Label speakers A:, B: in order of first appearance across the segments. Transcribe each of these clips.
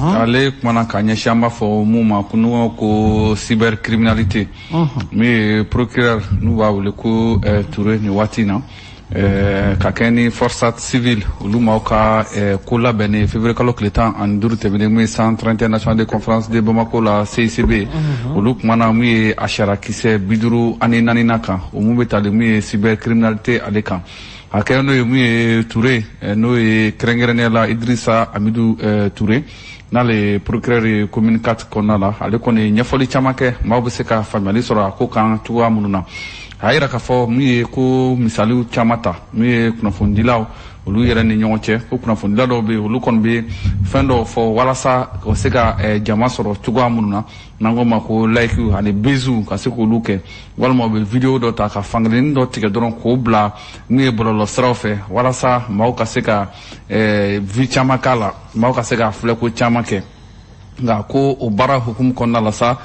A: ale kumana ka ɲɛsi an b'a fɔ mun ma ko cybercriminalité min procureur n'u b'a wele ko Touré ni waati na ka kɛ ni forçat civile olu m'aw ka ko labɛnnen février kalo tile 15 tɛmɛnen min 131 national de conférence de Bamako la CICB olu kumana min ye a sariya kisɛ 54 na kan o mun bɛ tali min ye cybercriminalité ale kan a kɛra n'o ye mun ye Touré n'o ye kɛrɛnkɛrɛnnenya la Idrissa Amidou Touré n'ale procureur ye commune 4 kɔnɔna la ale kɔni ɲɛfɔli caman kɛ maaw bɛ se ka faamuyali sɔrɔ a ko kan cogoya minnu na a yira k'a fɔ min ye ko misaliw caman ta min ye kunnafonidilaw olu yɛrɛ ni ɲɔgɔn cɛ ko kunnafonidila dɔw bɛ yen olu kɔni bɛ fɛn dɔw fɔ walasa o se ka jama sɔrɔ cogoya minnu na n'an ko ma ko layikiw ani beziw ka se k'olu kɛ walima u bɛ video dɔ ta ka fankelen dɔ tigɛ dɔrɔn k'o bila min ye bɔlɔlɔ siraw fɛ walasa maaw ka se ka vi caman k'a la maaw ka se ka filɛ ko caman kɛ nka ko o baara hukumu kɔnɔna la sa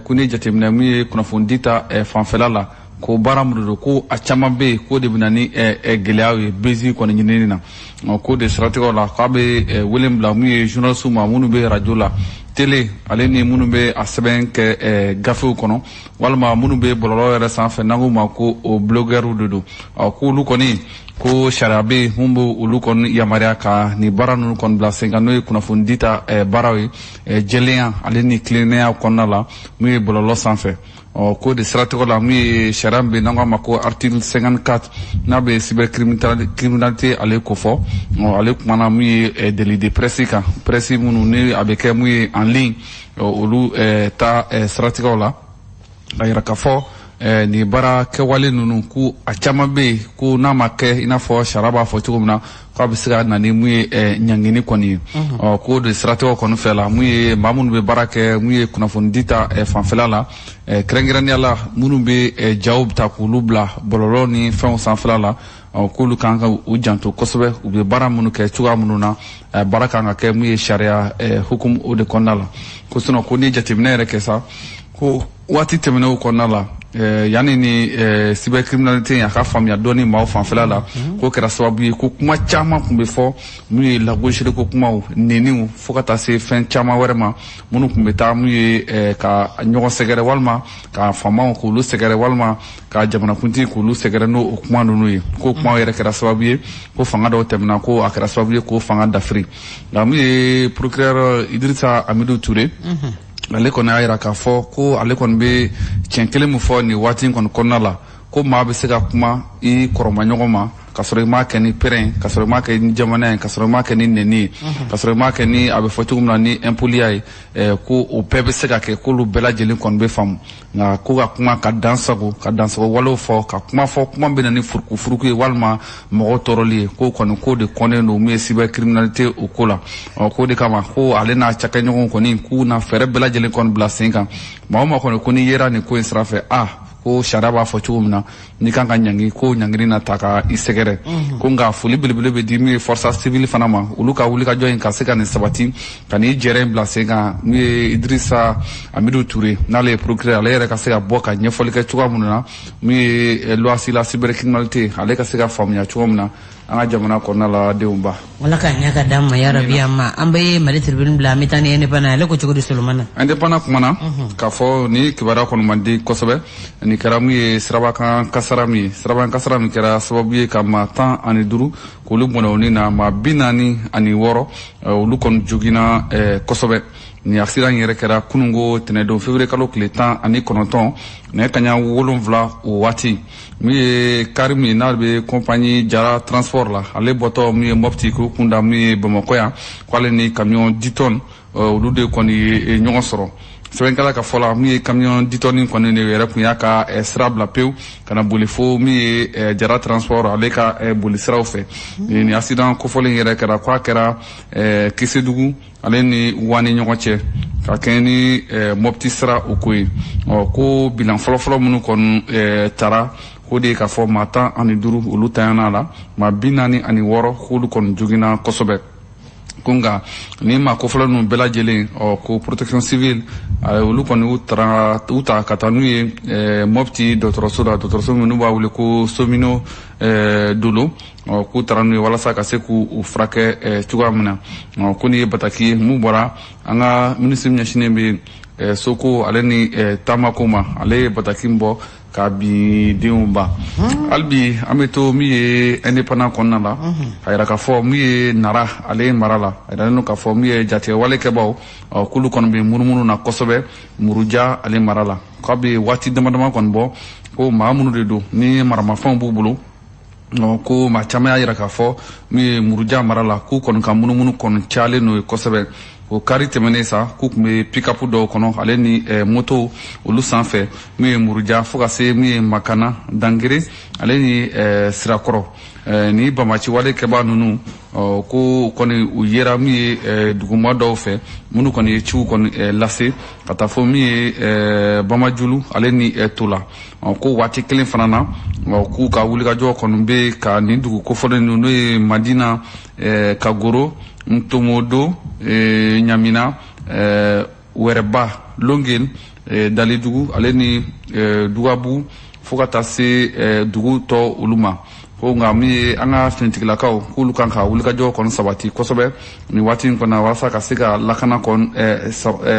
A: ko ni jateminɛ min ye kunnafonidi ta fanfɛla la ko baara minnu don ko a caman bɛ yen ko de bɛ na ni gɛlɛyaw ye bezi kɔni ɲinini na ko de siratigɛw la k'a bɛ wele bila mun ye journaliste ma minnu bɛ radio la télé ale ni minnu bɛ a sɛbɛn kɛ gafew kɔnɔ walima minnu bɛ bɔlɔlɔ yɛrɛ sanfɛ n'an k'o ma ko o blogueurs de don k'olu kɔni ko sariya bɛ yen mun bɛ olu kɔni yamaruya ka nin baara ninnu kɔni bila sen kan n'o ye kunnafonidi ta baaraw ye jɛlenya ale ni tilennenya kɔnɔna la mun ye bɔlɔlɔ sanfɛ ko de siratigɛw la mun ye sariya min bɛ n'an k'a ma ko article 54 n'a bɛ cybercriminalité ale ko fɔ ale kumana mun ye délit de presse kan presse minnu ni a bɛ kɛ mun ye en ligne olu ta siratigɛw la a yira k'a fɔ ni baara kɛwale ninnu ko a caman bɛ yen ko n'a ma kɛ i n'a fɔ sariya b'a fɔ cogo min na k'a bɛ se ka na ni mun ye ɲangini kɔni ye ko de siratigɛw kɔni fɛ la mun ye maa minnu bɛ baara kɛ mun ye kunnafonidi ta fanfɛla la kɛrɛnkɛrɛnnenya la minnu bɛ jaw ta k'olu bila bɔlɔlɔ ni fɛnw sanfɛla la k'olu kan ka u janto kosɛbɛ u bɛ baara minnu kɛ cogoya minnu na baara kan ka kɛ mun ye sariya hukumu o de kɔnɔna la ko sinon ko ni jateminɛ yɛrɛ kɛ sa ko waati tɛmɛnenw kɔnɔna la yanni ni cybercriminalité a ka faamuya dɔɔni maaw fanfɛla la ko kɛra sababu ye ko kuma caman tun bɛ fɔ mun ye lagosili ko kumaw neniw fo ka taa se fɛn caman wɛrɛ ma minnu tun bɛ taa mun ye ka ɲɔgɔn sɛgɛrɛ walima ka faamaw k'olu sɛgɛrɛ walima ka jamanakuntigi k'olu sɛgɛrɛ n'o kuma ninnu ye ko kumaw yɛrɛ kɛra sababu ye ko fanga dɔw tɛmɛna ko a kɛra sababu ye k'o fanga dafiri nka mun ye procureur Idrissa Amidou Touré ale kɔni y'a yira k'a fɔ ko ale kɔni bɛ tiɲɛ kelen min fɔ nin waati in kɔni kɔnɔna la ko maa bɛ se ka kuma i kɔrɔma ɲɔgɔn ma ka sɔrɔ i m'a kɛ ni pɛrɛn ka sɔrɔ i m'a kɛ ni jamana ye ka sɔrɔ i m'a kɛ ni nɛni ye ka sɔrɔ i m'a kɛ ni a bɛ fɔ cogo min na ni impoliya ye ko o bɛɛ bɛ se ka kɛ k'olu bɛɛ lajɛlen kɔni bɛ faamu nka ko ka kuma ka dansago walew fɔ ka kuma fɔ kuma bɛ na ni furukufuruku ye walima mɔgɔw tɔɔrɔli ye ko kɔni ko de kɔnnen don mun ye cybercriminalité o ko la ko de kama ko ale n'a cakɛɲɔgɔnw kɔni k'u na fɛɛrɛ bɛɛ lajɛlen kɔni bila sen kan maa o maa kɔni ko ni yera nin ko in sira fɛ ko sariya b'a fɔ cogo min na n'i kan ka ɲangi ko ɲangini na ta ka i sɛgɛrɛ ko nka foli belebele bɛ di min ye forçat civile fana ma olu ka wulikajɔ in ka se ka nin sabati ka nin jɛrɛ in bila sen kan min ye Idrissa Amidou Touré n'ale ye procureur ale yɛrɛ ka se ka bɔ ka ɲɛfɔli kɛ cogoya minnu na min ye loi sur la cybercriminalité ale ka se ka faamuya cogo min na an ka jamana kɔnɔna la denw ba
B: wala ka ɲɛ ka d'an ma yarabi amma an bɛ Mali tribune bila an bɛ taa ni indépendant ale ko cogo di Solomana
A: indépendant kumana k'a fɔ ni kibaruya kɔni man di kosɛbɛ nin kɛra mun ye sirabakan kasara min ye sirabakan kasara min kɛra sababu ye ka maa 15 k'olu bɔnɛ o ni na maa 46 olu kɔni joginna kosɛbɛ ni accident yɛrɛ kɛra kunungo tɛnɛdon février kalo tile 19 nɛgɛ kaɲa 7 o waati min ye kari min n'a bɛ compagnie Jara transport la ale bɔtɔ min ye Mopti ko kunda min ye Bamakɔ yan k'ale ni camion 10 tonnes olu de kɔni ye ɲɔgɔn sɔrɔ sɛbɛnkɛla ka fɔ la min ye camion 10 tonnes kɔni de yɛrɛ kun y'a ka sira bila pewu ka na boli fo min ye Jara transport ale ka boli siraw fɛ ni accident kofɔlen yɛrɛ kɛra k'a kɛra Kisedugu ale ni Wani ɲɔgɔn cɛ ka kɛ ni Mopti sira o ko ye ko bilan fɔlɔfɔlɔ minnu kɔni tara ko de k'a fɔ maa 15 olu tanyana la maa 46 k'olu kɔni joginna kosɛbɛ Konga ni ma ko fɔlɔ nu bɛɛ lajɛlen ko protection civile olu kɔni u ta ka taa n'u ye Mopti dɔgɔtɔrɔso la dɔgɔtɔrɔso minnu b'a wele ko Somino Dolo k'u taara n'u ye walasa ka se k'u furakɛ cogoya min na ko ni ye bataki ye mun bɔra an ka ministre ɲɛsinnen bɛ Soko ale ni taamako ma ale ye bataki bɔ ka bi denw ba hali bi an bɛ to min ye indépendant kɔnɔna la a yira k'a fɔ min ye Nara ale ye mara la a yiralen don k'a fɔ min ye jatigɛwalekɛbaw k'olu kɔni bɛ munumunu na kosɛbɛ Muruja ale mara la k'a bɛ waati damadama kɔni bɔ ko maa minnu de don ni maramafɛnw b'u bolo ko maa caman y'a yira k'a fɔ min ye Muruja mara la k'u kɔni ka munumunu kɔni cayalen n'o ye kosɛbɛ o kari tɛmɛnen sa k'u tun bɛ pick-up dɔw kɔnɔ ale ni moto olu sanfɛ min ye Muruja fo ka se min ye Makana Dangere ale ni Sirakɔrɔ ni bamaci walekɛbaa ninnu ko kɔni u yera min ye duguma dɔw fɛ minnu kɔni ye ciw kɔni lase ka taa fɔ min ye Bamajulu ale ni Tola ko waati kelen fana na k'u ka wulikajɔ kɔni bɛ ka nin dugu kofɔlen ninnu n'o ye Madina Kagoro Ntomodo Ɲamina Wɛrɛba Longel Dalidugu ale ni Dugabu fo ka taa se dugu tɔ olu ma ko nka min ye an ka finitigilakaw k'olu kan ka wulikajɔ kɔni sabati kosɛbɛ nin waati in kɔnɔ walasa ka se ka lakana kɔni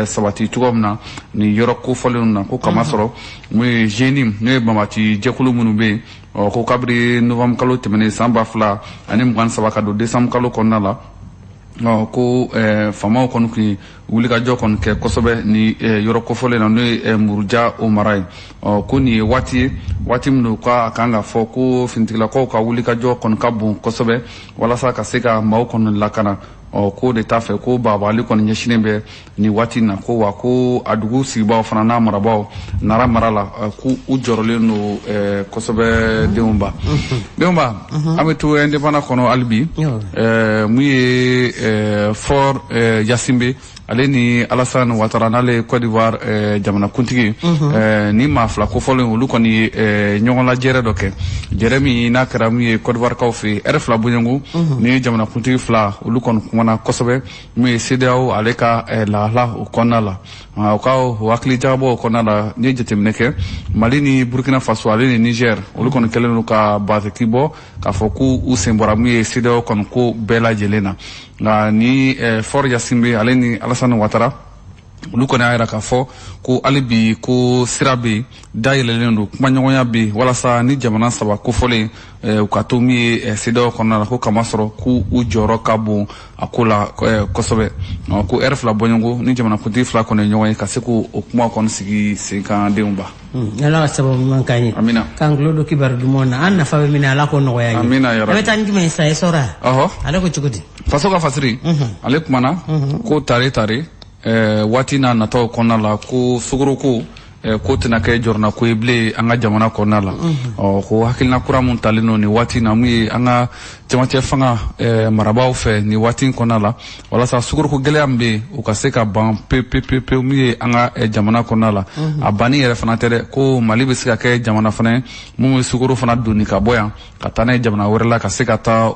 A: sabati cogo min na nin yɔrɔ kofɔlen na ko kamasɔrɔ mun ye Jenim n'o ye bamaci jɛkulu minnu bɛ yen ko kabiri novembre kalo tɛmɛnen san 2023 ka don décembre kalo kɔnɔna la ko famaw kɔni kun wulikajɔ kɔni kɛ kosɛbɛ ni yɔrɔ kofɔlen na n'o ye Muruja o mara ye ko nin ye waati ye waati min ka kan ka fɔ ko finitigilakaw ka wulikajɔ kɔni ka bon kosɛbɛ walasa ka se ka maaw kɔni lakana ko de t'a fɛ ko babali kɔni ɲɛsinnen bɛ nin waati na ko wa ko a dugu sigibaw fana n'a marabaw Nara mara la k'u jɔrɔlen don kosɛbɛ denw ba an bɛ to indépendant kɔnɔ hali bi mun ye Fort Yasimbe ale ni Alassane Ouattara n'ale Côte d'Ivoire jamanakuntigi ni maa fila kofɔlen olu kɔni ye ɲɔgɔn lajɛrɛ dɔ kɛ jɛrɛ min n'a kɛra min ye Côte d'Ivoire kaw fɛ yen fila bonyɛnko ni jamanakuntigi fila olu kɔni kumana kosɛbɛ min ye CEDEAO ale ka lahala o kɔnɔna la u ka hakili jagabɔ o kɔnɔna la ni ye jateminɛ kɛ Mali ni Burkina Faso ale ni Niger olu kɔni kɛlen don ka bataki bɔ k'a fɔ k'u sen bɔra min ye CEDEAO kɔni ko bɛɛ lajɛlen na nka ni Fort Yasimbe ale ni Alassane Ouattara olu kɔni y'a yira k'a fɔ ko hali bi ko sira bɛ yen dayɛlɛlen don kumaɲɔgɔnya bɛ yen walasa ni jamana saba kofɔlen u ka to min ye CEDEAO kɔnɔna la ko kamasɔrɔ k'u jɔyɔrɔ ka bon a ko la kosɛbɛ ko fila bɔɲɔgɔnko ni jamanakuntigi fila kɔni ye ɲɔgɔn ye ka se k'o kuma kɔni sigi sen kan denw ba.
B: Ala ka sababu ɲuman k'an ye. Amina. K'an tulo don kibaru dumanw na an nafa bɛ min na Ala k'o nɔgɔya an ye. Amina yarabi. A bɛ taa ni jumɛn ye sa i sɔrɔ a. Ale ko cogo di.
A: Faso ka fasiri. Ale kumana ko tare waati n'a nataw kɔnɔna la ko sugoroko ko tɛna kɛ jɔrɔna ko ye bilen an ka jamana kɔnɔna la ko hakilina kura mun talen don nin waati na mun ye an ka cɛmancɛ fanga marabaw fɛ nin waati kɔnɔna la walasa sugoroko gɛlɛya min bɛ yen u ka se ka ban pewu min ye an ka jamana kɔnɔna la a banni yɛrɛ fana tɛ dɛ ko Mali bɛ se ka kɛ jamana fana ye mun bɛ sugoro fana donni ka bɔ yan ka taa n'a ye jamana wɛrɛ la ka se ka taa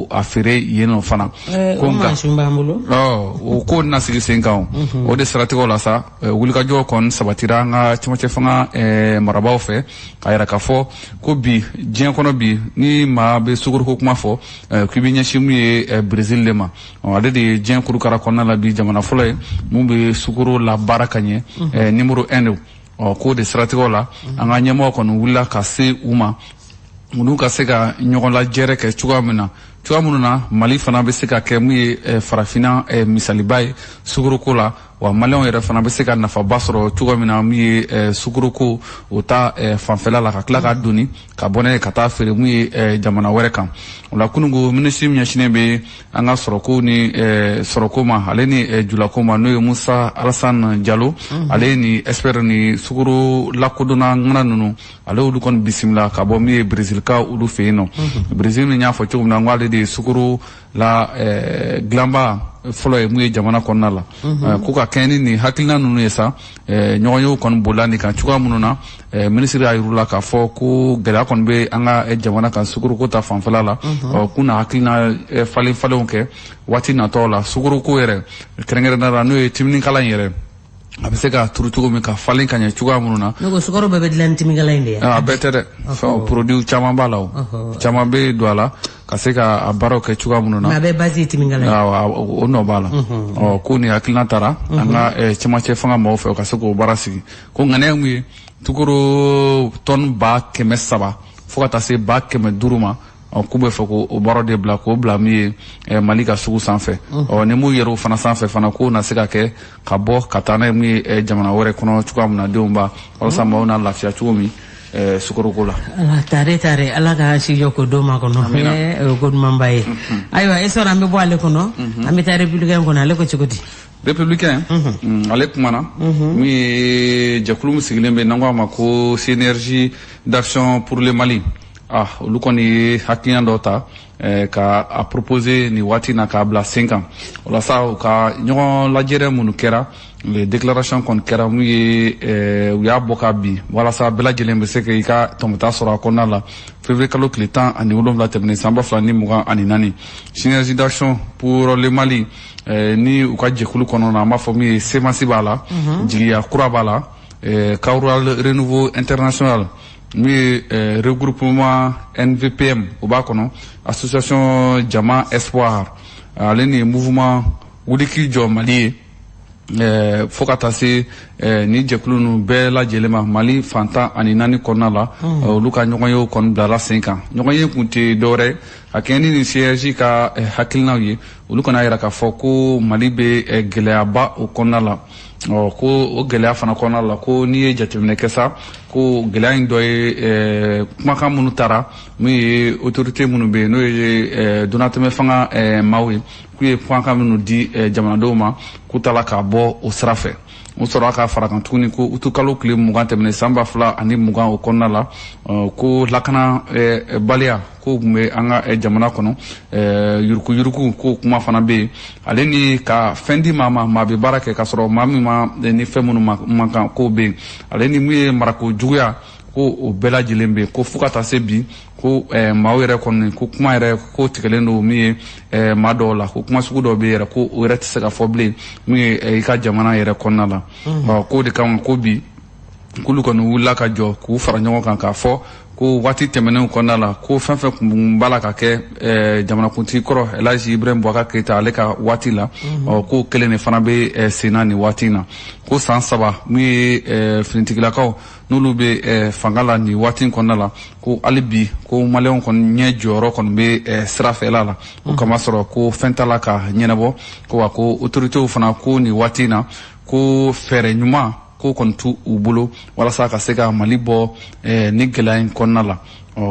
A: a feere yen nɔ fana ko nka o ko na sigi sen kan o de siratigɛw la sa wulikajɔ kɔni sabatira an ka cɛmancɛ fanga marabaw fɛ k'a yira k'a fɔ ko bi diɲɛ kɔnɔ bi ni maa bɛ sugoroko kuma fɔ k'i bɛ ɲɛsin mun ye Brésil de ma ale de ye diɲɛ kurukara kɔnɔna la bi jamana fɔlɔ ye mun bɛ sugoro la baara ka ɲɛ numéro 1 de k'o de siratigɛw la an ka ɲɛmɔgɔ kɔni wulila ka se u ma olu ka se ka ɲɔgɔn lajɛrɛ kɛ cogoya min na cogoya minnu na Mali fana bɛ se ka kɛ mun ye farafinna misaliba ye sugoroko la wa Maliyɛnw yɛrɛ fana bɛ se ka nafaba sɔrɔ cogo min na mun ye sugoroko o ta fanfɛla la ka tila ka donni ka bɔ n'a ye ka taa feere mun ye jamana wɛrɛ kan o la kununko minisiri min ɲɛsinnen bɛ an ka sɔrɔko ni sɔrɔko ma ale ni julako ma n'o ye Musa Alassane Diallo ale ni expert ni sugoro lakodɔnna ŋana ninnu ale olu kɔni bisimila ka bɔ min ye Brésil ka olu fɛ yen nɔ Brésil min y'a fɔ cogo min na n ko ale de ye sugoro la glamba folo e muye jamana konna la ko ka keni ni hakilina nunu yesa nyoyo kon bolani kan chuka mununa ministry ayurula ka fo ko gela kon be anga jamana kan sukuru ko ta fanfala la kuna hakilina falon ke wati na tola sukuru ko yere krengere na no e timni kala yere abise ka turutugo mi ka falin kanya chuga mununa
B: no sukuru bebe dilan timi kala inde
A: betere so produit chama balaw chama be douala kaseka abaro ke chuga mununa
B: ma be bazi timi kala
A: ono bala ko ni akilna tara anga chama che fanga mo fe kaseko barasi ko ngane mi tukuru ton ba keme saba fokata se ba keme duruma kube foko o baro de bla ko bla mi malika sugu sanfɛ ne mu yero fana sanfɛ fana ko na se ka kɛ ka bɔ ka taa na mi jamana wɛrɛ kɔnɔ cogoya min na denw ba walasa maaw na lafiya cogo min sukoroko la
B: tare ala ka sijo ko do ma kɔnɔ ko duman ba ye ayiwa esɔrɔ an bɛ bɔ ale kɔnɔ an bɛ taa républicain kɔnɔ ale ko cogo di
A: républicain ale kumana min ye jɛkulu min sigilen bɛ n'an ko a ma ko synergie d'action pour le Mali olu kɔni hakilina dɔ ta ka a proposer ni waati na k'a bila sen kan walasa u ka ɲɔgɔn lajɛrɛ minnu kɛra les déclarations kɔni kɛra mun ye u y'a bɔ ka bin walasa bɛɛ lajɛlen bɛ se k'i ka tɔmɔta sɔrɔ a kɔnɔna la février kalo tile 17 tɛmɛnen san 2024 synergie d'action pour le Mali ni u ka jɛkulu kɔnɔna an b'a fɔ min ye semasi b'a la jigiya kura b'a la Kawral Renouveau International mi regroupement NVPM o b'a kɔnɔ association Jama Espoir ale ni mouvement wuliki jɔ Mali ye fo ka taa se ni jɛkulu nu bɛɛ lajɛlen ma Mali fantan ani 4 kɔnɔna la olu ka ɲɔgɔn ye kɔni bilala sen kan ɲɔgɔn ye kun tɛ dɔwɛrɛ a kɛ ni siège ka hakilinaw ye olu kana yira k'a fɔ ko Mali bɛ gɛlɛyaba o kɔnɔna la ko o gɛlɛya fana kɔnɔna la ko n'i ye jateminɛ kɛ sa ko gɛlɛya in dɔ ye kumakan minnu taara min ye autorité minnu bɛ yen n'o ye donatɛmɛ fanga maaw ye k'u ye kumakan minnu di jamanadenw ma k'u taara k'a bɔ o sira fɛ o sɔrɔ ka fara kan tuguni ko utu kalo tile 20 tɛmɛnen san 2020 o kɔnɔna la ko lakana baliya ko tun bɛ an ka jamana kɔnɔ yuruku ko kuma fana bɛ yen ale ni ka fɛn di maa bɛ baara kɛ ka sɔrɔ maa min ma ni fɛn minnu man kan k'o bɛ yen ale ni mun ye marako juguya ko o bɛɛ lajɛlen bɛ yen ko fo ka taa se bi ko maaw yɛrɛ kɔni ko kuma yɛrɛ ko tigɛlen don min ye maa dɔw la ko kuma sugu dɔw bɛ yɛrɛ ko o yɛrɛ tɛ se ka fɔ bilen min ye i ka jamana yɛrɛ kɔnɔna la k'o de kama ko bi k'olu kɔni wulila ka jɔ k'u fara ɲɔgɔn kan k'a fɔ ko waati tɛmɛnenw kɔnɔna la ko fɛn fɛn kun b'a la ka kɛ jamanakuntigi kɔrɔ Elhaji Ibrahim Boubacar Keita ale ka waati la ko kelen de fana bɛ senna nin waati in na ko san 3 min ye finitigilakaw n'olu bɛ fanga la nin waati in kɔnɔna la ko hali bi ko maliyɛnw kɔni ɲɛ jɔyɔrɔ kɔni bɛ sira fɛla la o kama sɔrɔ ko fɛn t'a la ka ɲɛnabɔ ko wa ko autoritéw fana ko nin waati in na ko fɛɛrɛ ɲuman ko kɔni t'u bolo walasa ka se ka Mali bɔ ni gɛlɛya in kɔnɔna la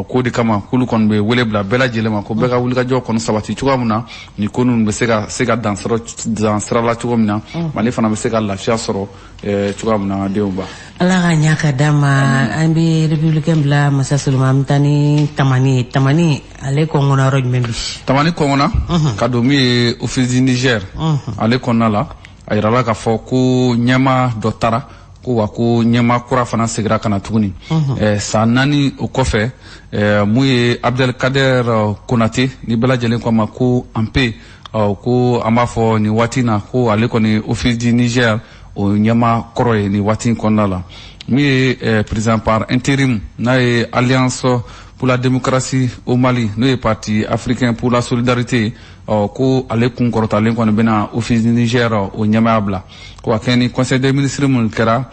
A: ko de kama k'olu kɔni bɛ wele bila bɛɛ lajɛlen ma ko bɛɛ ka wulikajɔ kɔni sabati cogoya min na ni ko ninnu bɛ se ka dan sira la cogo min na Mali fana bɛ se ka lafiya sɔrɔ cogoya min na denw ba.
B: Ala ka ɲa ka d'a ma an bɛ républicain bila Masa Soloma an bɛ taa ni Tamani ale kɔngɔnna yɔrɔ jumɛn bi. Tamani
A: kɔngɔnna ka don min ye office du Niger ale kɔnɔna la a yirala k'a fɔ ko ɲɛma dɔ taara ko wa ko ɲɛma kura fana segira ka na tuguni san 4 o kɔfɛ mun ye Abdelkader Konate ni bɛɛ lajɛlen ko a ma ko Anpe ko an b'a fɔ nin waati na ko ale kɔni office du Niger o ɲɛma kɔrɔ ye nin waati kɔnɔna la min ye président par intérim n'a ye Alliance pour la démocratie au Mali n'o ye parti africain pour la solidarité ko ale kun kɔrɔtalen kɔni bɛna office du Niger o ɲɛmaya bila ko a kɛ ni conseil des ministres minnu kɛra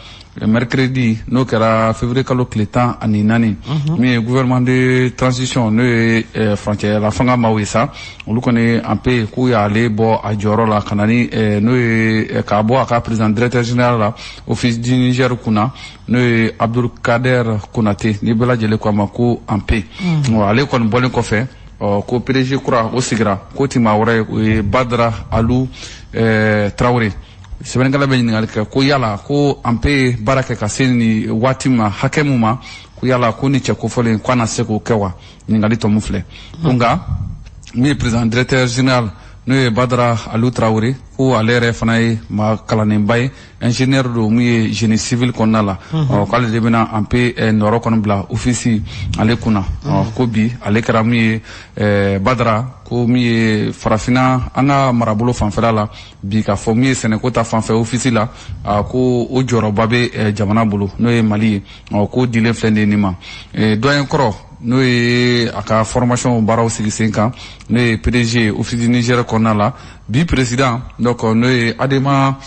A: mercredi n'o kɛra février kalo tile 14 min ye gouvernement de transition n'o ye furancɛla fanga maaw ye sa olu kɔni an pe k'u y'ale bɔ a jɔyɔrɔ la ka na ni n'o ye k'a bɔ a ka président directeur général la office du Niger kunna n'o ye Abdelkader Konate ni bɛɛ lajɛlen ko a ma ko an pe ale kɔni bɔlen kɔfɛ ko PDG kura o sigira ko ti maa wɛrɛ o ye Badara Alu Traoré sɛbɛnnikɛla bɛ ɲininkali kɛ ko yala ko an pe baara kɛ ka se ni waati ma hakɛ mun ma ko yala ko ni cɛ kofɔlen ko a na se k'o kɛ wa ɲininkali tɔ mun filɛ nka mi président directeur général no Badara Alou Traoré ko alere fana ma kalanen bay ingénieur do mi génie civil konna la kala de bena ampe noro kon bla office ale kuna ko bi ale kara mi Badara ko mi farafina anga marabolo fanfela la bi ka fo mi Sénégal ta fanfɛ office la ko o joroba be jamana bolo no Mali ko dile flende ni ma doyen koro no aka formation baraw sigi senkan no PDG office du Niger konna la bi président donc no adema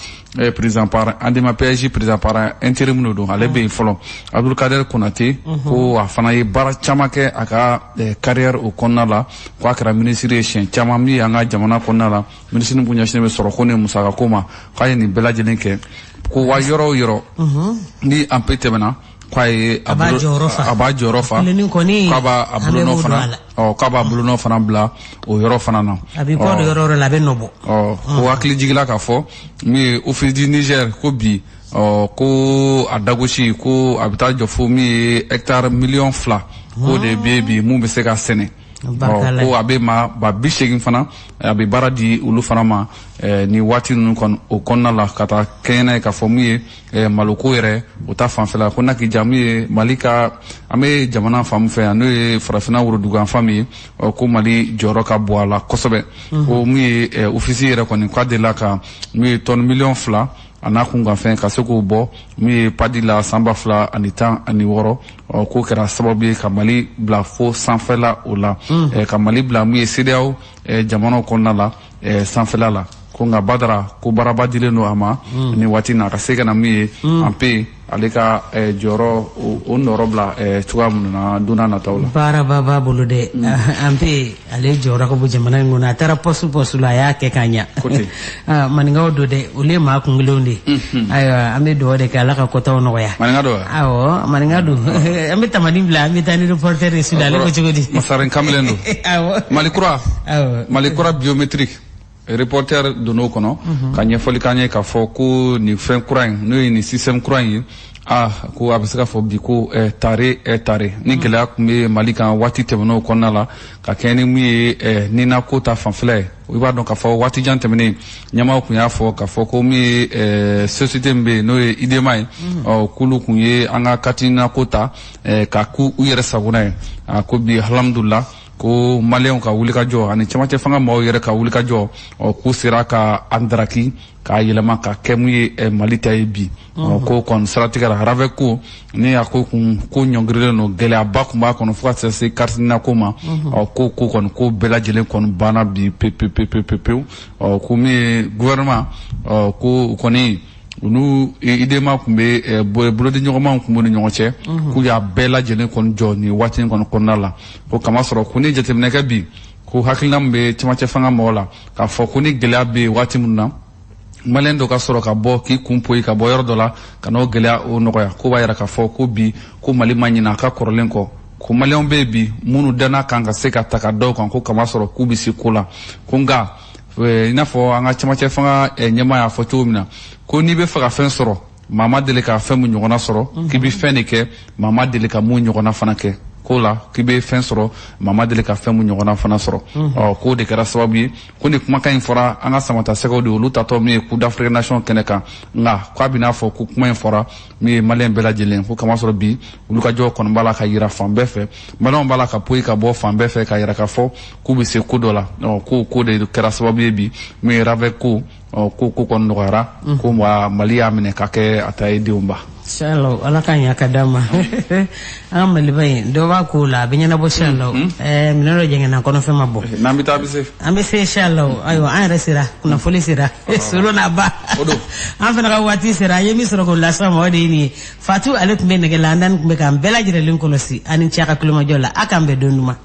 A: président par adema PSG président par intérim no do ale be folo Abdul Kader Konate ko afana ye bara chamake aka carrière au konna la ko akara ministre chen chama mi anga jamana konna la ministre bunya shine soro ko ne musaka koma kay ni belajelen ke ko wa yoro ni ampete bana kwaye aba jorofa kaba abluno fana kaba abluno fana bla o yoro fana na
B: abi ko yoro la be nobo
A: ko akli jigila ka fo mi office du Niger ko bi ko adagoshi ko abita jofo mi hectare million fla ko de baby mu be se ka sene ko abe ma ba bishegin fana abe baradi ulu fana ma ni wati nun kon o konna la kata kena ka fomu maloko yere o ta fanfela ko naki jami malika ame jamana famu fe anu farafina wurudugan fami ko Mali joro ka boala kosobe o mi officier ko ni kwade la ka mi ton million fla ana kunga fen ka soko bo mi padila samba fla anita ani woro ko kera sababu ka Mali bla fo sanfela o la ka Mali bla mi CEDEAO jamana konna la sanfela la ko nga Badara ko baraba dile no ama ni wati na ka sega na mi ampe aleka joro o norobla tuam na duna na tawla
B: baraba bulude ampe ale joro ko bu jamana ngona tara posu la yake kanya maninga do de ule ma ku ngilonde ayo ambe do de kala ka ko taw no ya
A: maninga do
B: awo maninga do ambe tamani bla ambe tani reporter sudale ko chogodi
A: masaren kamlendo
B: awo
A: malikura biométrique reporter dono kono kanye foli kanye ka fo ko ni fen kurain no ni système kurain ko abisaka fo bi ko tare ni gela kumbe malika wati temno konna la ka keni mi ni na ko ta fanfle o ba don ka fo wati jan temne nyama ku ya fo ka fo ko mi société mbe no idemai kulu kunye anga katina kota ka ku uyere sabuna ko bi alhamdulillah ko Malien ka wuli ka jɔ ani cɛmancɛ fanga maaw yɛrɛ ka wuli ka jɔ k'u sera ka andaraki k'a yɛlɛma ka kɛ mun ye Mali ta ye bi ko kɔni siratigɛra Ravec ko ni a ko kun ko ɲɔngirilen no gɛlɛyaba kun b'a kɔnɔ fo ka se karsina ko ma ko kɔni ko bɛɛ lajɛlen kɔni banna bi pewu ko min ye gouvernement ko kɔni unu idema kumbe bolodi ɲɔgɔnmanw kun b'u ni ɲɔgɔn cɛ k'u y'a bɛɛ lajɛlen kɔni jɔ ni waati kɔni kɔnɔna la ko kama sɔrɔ ko ni jateminɛ kɛ bi ko hakilina min bɛ cɛmancɛ fanga mɔgɔ la k'a fɔ ko ni gɛlɛya bɛ waati min na Malien dɔ ka sɔrɔ ka bɔ k'i kun poyi ka bɔ yɔrɔ dɔ la ka n'o gɛlɛya o nɔgɔya ko b'a yɛrɛ k'a fɔ ko bi ko Mali ma ɲinɛ a ka kɔrɔlen kɔ ko Malien bɛ bi minnu danna kan ka se ka ta ka dɔw kan ko kama sɔrɔ k'u bɛ se ko la ko nka i n'a fɔ an ka cɛmancɛ fanga ɲɛmaa y'a fɔ cogo min na ko n'i bɛ fɛ ka fɛn sɔrɔ maa ma deli ka fɛn mun ɲɔgɔnna sɔrɔ k'i bɛ fɛn de kɛ maa ma deli ka mun ɲɔgɔnna fana kɛ ko la k'i bɛ fɛn sɔrɔ maa ma deli ka fɛn mun ɲɔgɔnna fana sɔrɔ k'o de kɛra sababu ye ko ni kumakan in fɔra an ka samata sɛgɛw de olu tatɔ min ye Coupe d'Afrique Nation kɛnɛ kan nka k'a bɛ n'a fɔ ko kuma in fɔra min ye Malien bɛɛ lajɛlen ko kama sɔrɔ bi olu ka jɔ kɔni b'a la ka yira fan bɛɛ fɛ Malien b'a la ka poyi ka bɔ fan bɛɛ fɛ ka yira k'a fɔ k'u bɛ se ko dɔ la ko de kɛra sababu ye bi min ye Ravec ko kɔni nɔgɔyara ko Mali y'a minɛ ka kɛ a ta ye denw ba.
B: Shallow, ala ka nya kadama. Amali bay do ba ko la bi nyana bo shallow. Minoro jenga na kono fema bo.
A: Na mi ta bi se.
B: Ambe se shallow. Ayo an resira kuna foli sira. Solo na ba. Odo. An fena ka wati sira yemi soro ko la sama wadi ni. Fatu alek me ne gelandan be kam bela jire lin ko si. Anin chaka kluma jola akambe donuma.